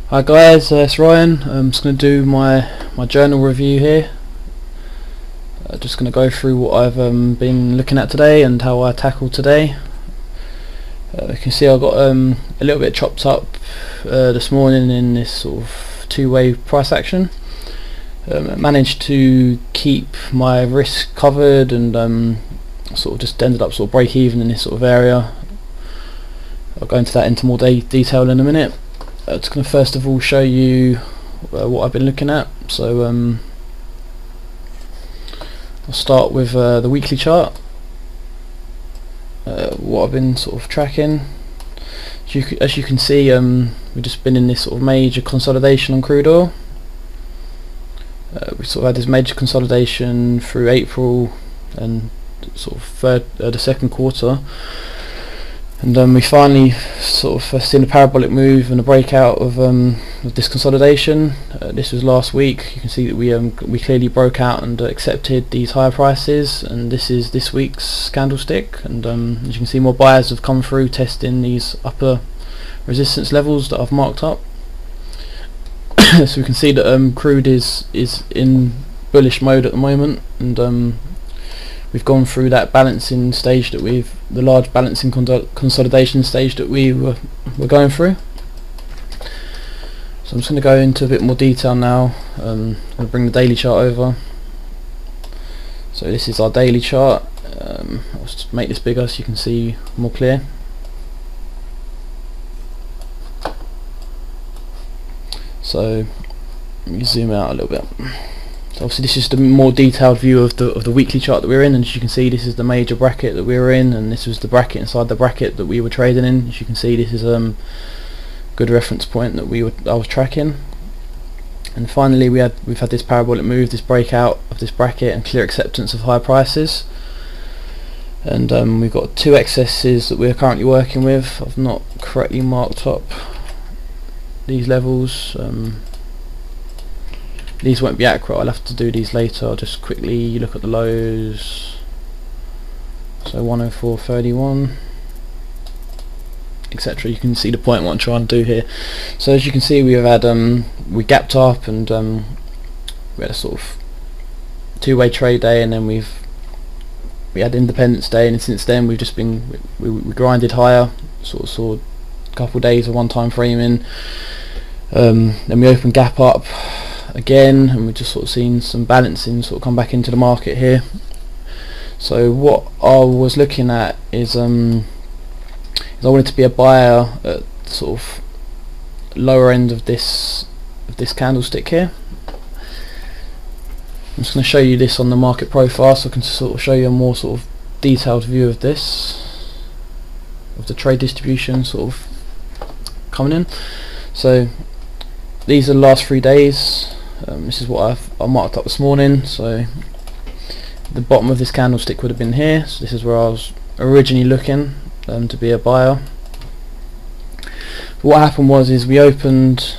Hi guys, it's Ryan. I'm just going to do my journal review here. Just going to go through what I've been looking at today and how I tackled today. You can see I got a little bit chopped up this morning in this sort of two-way price action. I managed to keep my risk covered and sort of just ended up sort of break even in this sort of area. I'll go into that into more detail in a minute. I'm just going to first of all show you what I've been looking at. So I'll start with the weekly chart. What I've been sort of tracking. As you can see, we've just been in this sort of major consolidation on crude oil. We sort of had this major consolidation through April and sort of the second quarter. And we finally sort of seen a parabolic move and a breakout of this consolidation. This was last week. You can see that we clearly broke out and accepted these higher prices, and this is this week's candlestick. And as you can see, more buyers have come through testing these upper resistance levels that I've marked up. So we can see that crude is in bullish mode at the moment, and we've gone through that balancing stage that the large balancing consolidation stage that we're going through. So I'm just going to go into a bit more detail now. I'm going to bring the daily chart over. So this is our daily chart. I'll just make this bigger so you can see more clear. So let me zoom out a little bit. So obviously this is the more detailed view of the weekly chart that we're in, and as you can see, this is the major bracket that we were in, and this was the bracket inside the bracket that we were trading in. As you can see, this is a good reference point that I was tracking. And finally, we've had this parabolic move, this breakout of this bracket, and clear acceptance of higher prices. And we've got two excesses that we're currently working with. I've not correctly marked up these levels. These won't be accurate, I'll have to do these later. I'll just quickly look at the lows. So 104.31, etc. You can see the point what I'm trying to do here. So as you can see, we have had we gapped up, and we had a sort of two-way trade day, and then we had Independence Day, and since then we've just been we grinded higher, sort of saw a couple of days of one-time framing. Then we opened gap up again, and we've just sort of seen some balancing sort of come back into the market here. So what I was looking at is I wanted to be a buyer at sort of lower end of this candlestick here. I'm just going to show you this on the market profile, so I can sort of show you a more sort of detailed view of this, of the trade distribution sort of coming in. So these are the last 3 days. This is what I marked up this morning. So the bottom of this candlestick would have been here. So this is where I was originally looking to be a buyer. What happened is we opened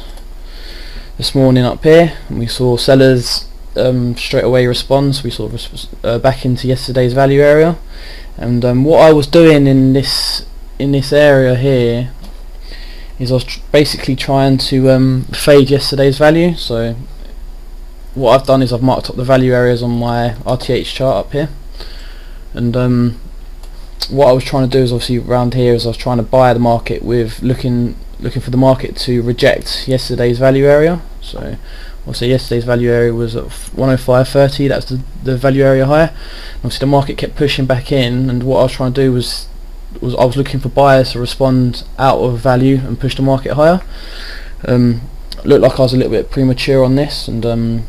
this morning up here, and we saw sellers straight away respond. So we sort of back into yesterday's value area. And what I was doing in this area here is I was basically trying to fade yesterday's value. So what I've done is I've marked up the value areas on my RTH chart up here, and what I was trying to do is obviously around here is I was trying to buy the market with looking for the market to reject yesterday's value area. So obviously yesterday's value area was at 105.30, that's the value area higher. Obviously the market kept pushing back in, and what I was trying to do was I was looking for buyers to respond out of value and push the market higher. Looked like I was a little bit premature on this, and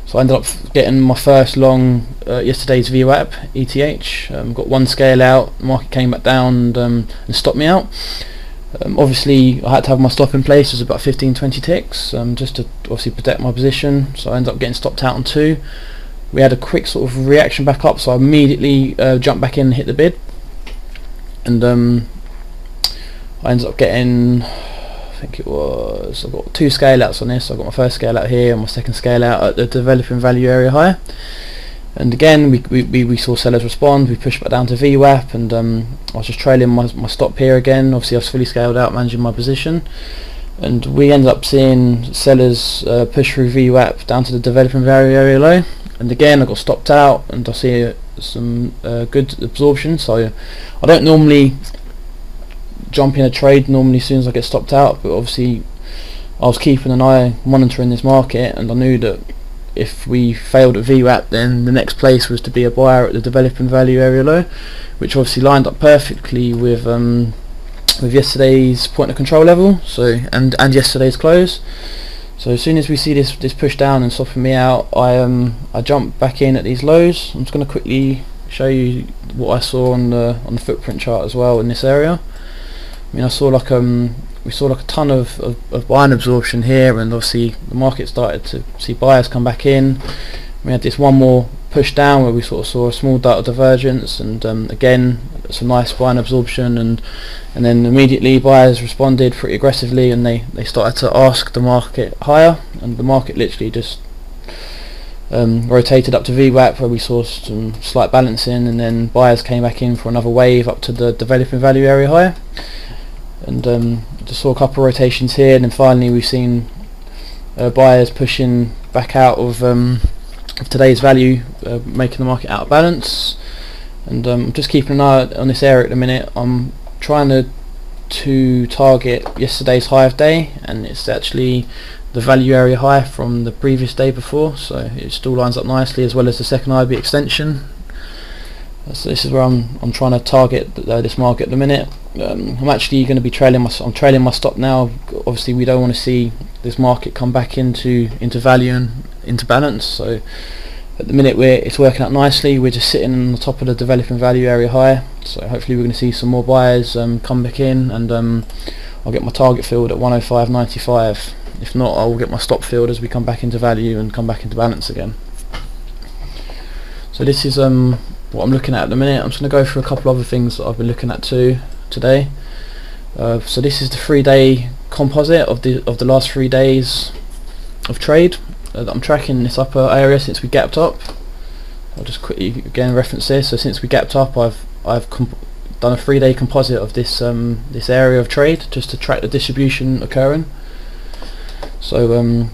so I ended up getting my first long yesterday's Vwap ETH. Got one scale out, the market came back down and stopped me out. Obviously I had to have my stop in place. It was about 15-20 ticks just to obviously protect my position, so I ended up getting stopped out on 2. We had a quick sort of reaction back up, so I immediately jumped back in and hit the bid, and I ended up getting, I think it was, I got 2 scale outs on this. I got my first scale out here and my second scale out at the developing value area higher. And again, we saw sellers respond. We pushed back down to Vwap, and I was just trailing my stop here again. Obviously I was fully scaled out, managing my position. and we ended up seeing sellers push through VWAP down to the developing value area low, and again I got stopped out, and I see some good absorption. So I don't normally jump in a trade normally as soon as I get stopped out, but obviously I was keeping an eye monitoring this market, and I knew that if we failed at VWAP, then the next place was to be a buyer at the developing value area low, which obviously lined up perfectly with yesterday's point of control level, so and yesterday's close. So as soon as we see this push down and soften me out, I jump back in at these lows. I'm just going to quickly show you what I saw on the footprint chart as well in this area. I mean, I saw like we saw like a ton of buying absorption here, and obviously the market started to see buyers come back in. We had this one more push down where we sort of saw a small dart of divergence, and again some nice buying absorption, and then immediately buyers responded pretty aggressively, and they started to ask the market higher, and the market literally just rotated up to VWAP, where we saw some slight balancing, and then buyers came back in for another wave up to the developing value area higher, and just saw a couple of rotations here, and then finally we've seen buyers pushing back out of today's value, making the market out of balance. And I'm just keeping an eye on this area at the minute. I'm trying to target yesterday's high of day, and it's actually the value area high from the previous day before, so it still lines up nicely, as well as the second IB extension. So this is where I'm trying to target this market at the minute. I'm actually going to be trailing my stop now. Obviously we don't want to see this market come back into value and into balance, so at the minute it's working out nicely. We're just sitting on the top of the developing value area high, so hopefully we're going to see some more buyers come back in, and I'll get my target filled at 105.95. If not, I'll get my stop filled as we come back into value and come back into balance again. So this is what I'm looking at the minute. I'm just going to go through a couple other things that I've been looking at too today. So this is the 3-day composite of the last 3 days of trade that I'm tracking this upper area since we gapped up. I'll just quickly again reference this. So since we gapped up, I've done a 3-day composite of this this area of trade just to track the distribution occurring. So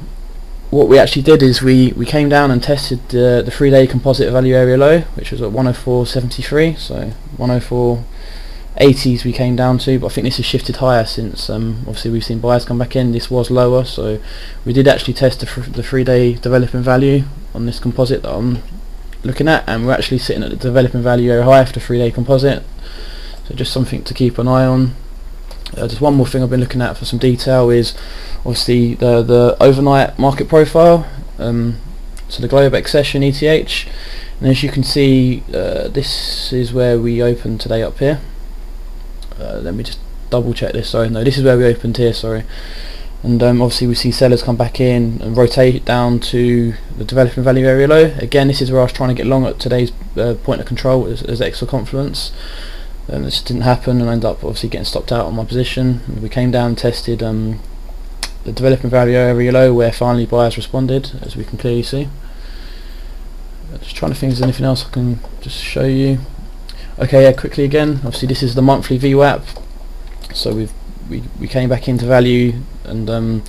what we actually did is we came down and tested the 3-day composite value area low, which was at 104.73, so 104.80s we came down to, but I think this has shifted higher since obviously we've seen buyers come back in. This was lower, so we did actually test the 3-day developing value on this composite that I'm looking at, and we're actually sitting at the developing value area high for the 3-day composite, so just something to keep an eye on. Just one more thing I've been looking at for some detail is obviously the overnight market profile, so the Globex session ETH, and as you can see this is where we opened today up here. Let me just double check this, sorry, no, this is where we opened here, sorry, and obviously we see sellers come back in and rotate down to the developing value area low. Again, this is where I was trying to get long at today's point of control as extra confluence. This didn't happen, and I ended up obviously getting stopped out on my position. We came down and tested the developing value area low, where finally buyers responded, as we can clearly see. Just trying to think if there's anything else I can just show you. Okay, yeah, quickly again, obviously this is the monthly VWAP, so we came back into value, and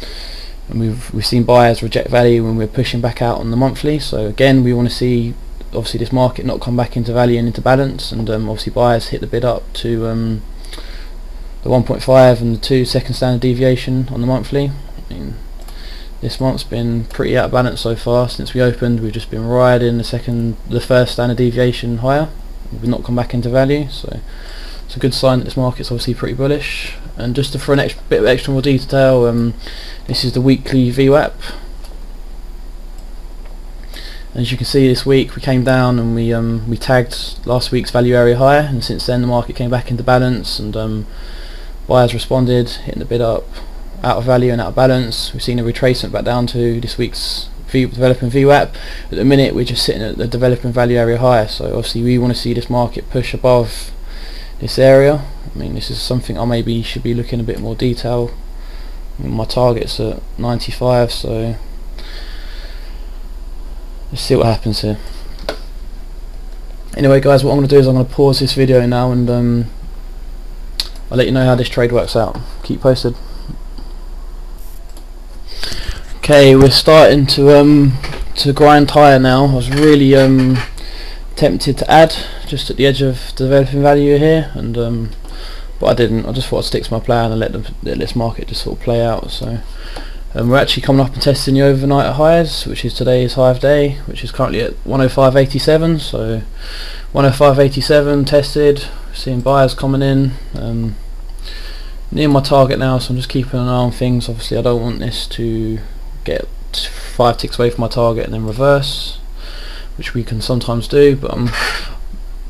we've seen buyers reject value when we're pushing back out on the monthly. So again, we want to see obviously this market not come back into value and into balance, and obviously buyers hit the bid up to the 1.5 and the 2 second standard deviation on the monthly. I mean, this month's been pretty out of balance so far. Since we opened, we've just been riding the first standard deviation higher. We've not come back into value, so it's a good sign that this market's obviously pretty bullish. And just for an bit of extra more detail, this is the weekly VWAP. As you can see, this week we came down and we tagged last week's value area higher, and since then the market came back into balance, and buyers responded, hitting the bid up out of value and out of balance. We've seen a retracement back down to this week's developing VWAP. At the minute we're just sitting at the developing value area higher, so obviously we want to see this market push above this area. I mean, this is something I maybe should be looking a bit more detail. I mean, my target's at 95, so let's see what happens here. Anyway guys, what I'm going to do is I'm going to pause this video now, and I'll let you know how this trade works out. Keep posted. Okay, we're starting to grind higher now. I was really tempted to add just at the edge of developing value here, and but I didn't. I just thought I'd stick to my plan and let this market just sort of play out. So we're actually coming up and testing the overnight highs, which is today's high of day, which is currently at 105.87. So 105.87 tested. Seeing buyers coming in. Near my target now, so I'm just keeping an eye on things. Obviously I don't want this to get 5 ticks away from my target and then reverse, which we can sometimes do, but I'm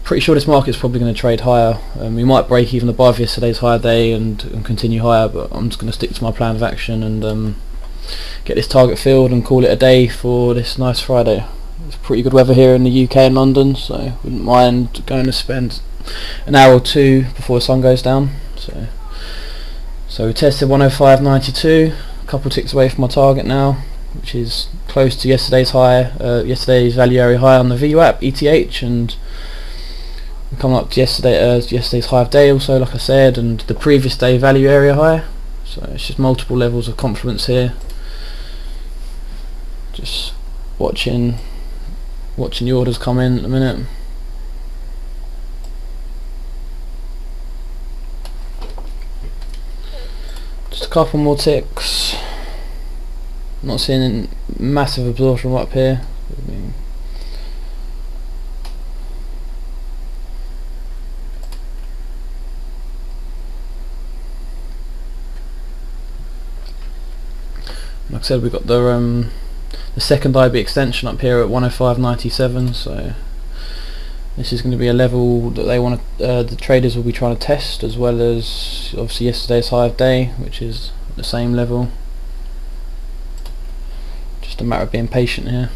pretty sure this market's probably going to trade higher. We might break even above yesterday's high day and continue higher, but I'm just going to stick to my plan of action and get this target filled and call it a day for this nice Friday. It's pretty good weather here in the UK and London, so wouldn't mind going to spend an hour or two before the sun goes down. So we tested 105.92, a couple ticks away from my target now, which is close to yesterday's high, yesterday's value area high on the Vwap, ETH, and we're coming up to yesterday's high of day also, like I said, and the previous day value area high. So it's just multiple levels of confidence here. Just watching the orders come in at a minute. Just a couple more ticks. Not seeing massive absorption up here. Like I said, we've got the second IB extension up here at 105.97. So this is going to be a level that they want to, the traders will be trying to test, as well as obviously yesterday's high of day, which is the same level. Just a matter of being patient here.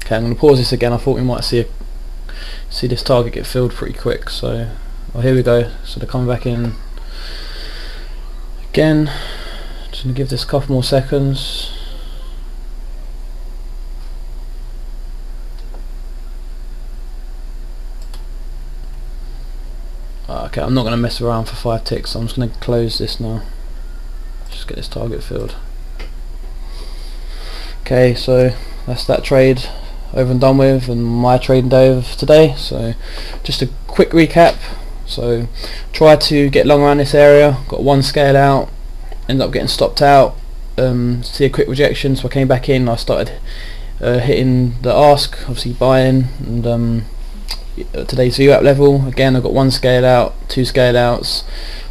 Okay, I'm going to pause this again. I thought we might see this target get filled pretty quick. So, well, here we go. So they're coming back in again. Just going to give this a couple more seconds. Okay, I'm not going to mess around for 5 ticks, so I'm just going to close this now. Just get this target filled. Okay, so that's that trade over and done with, and my trading day of today. So just a quick recap. So try to get long around this area, got one scale out, ended up getting stopped out, see a quick rejection, so I came back in. I started hitting the ask, obviously buying, and today's VWAP level again. I got one scale out, 2 scale outs.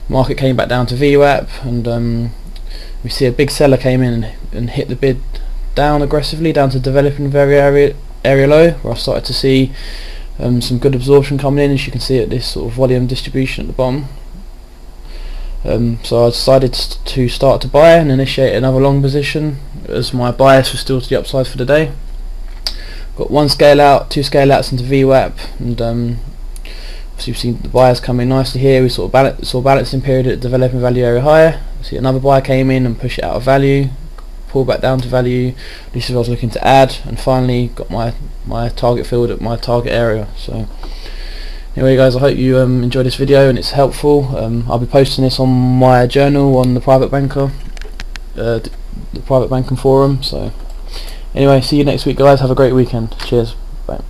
Market came back down to VWAP, and we see a big seller came in and hit the bid down aggressively down to developing area low, where I started to see some good absorption coming in, as you can see at this sort of volume distribution at the bottom. So I decided to start to buy and initiate another long position, as my bias was still to the upside for the day. Got one scale out, 2 scale outs into VWAP, and obviously we've seen the buyers come in nicely here. We saw balancing period at developing value area higher. See another buyer came in and pushed it out of value, pull back down to value. This is what I was looking to add, and finally got my target filled at my target area. So anyway guys, I hope you enjoyed this video and it's helpful. I'll be posting this on my journal on the private banker, the private banking forum. So anyway, see you next week guys, have a great weekend. Cheers, bye.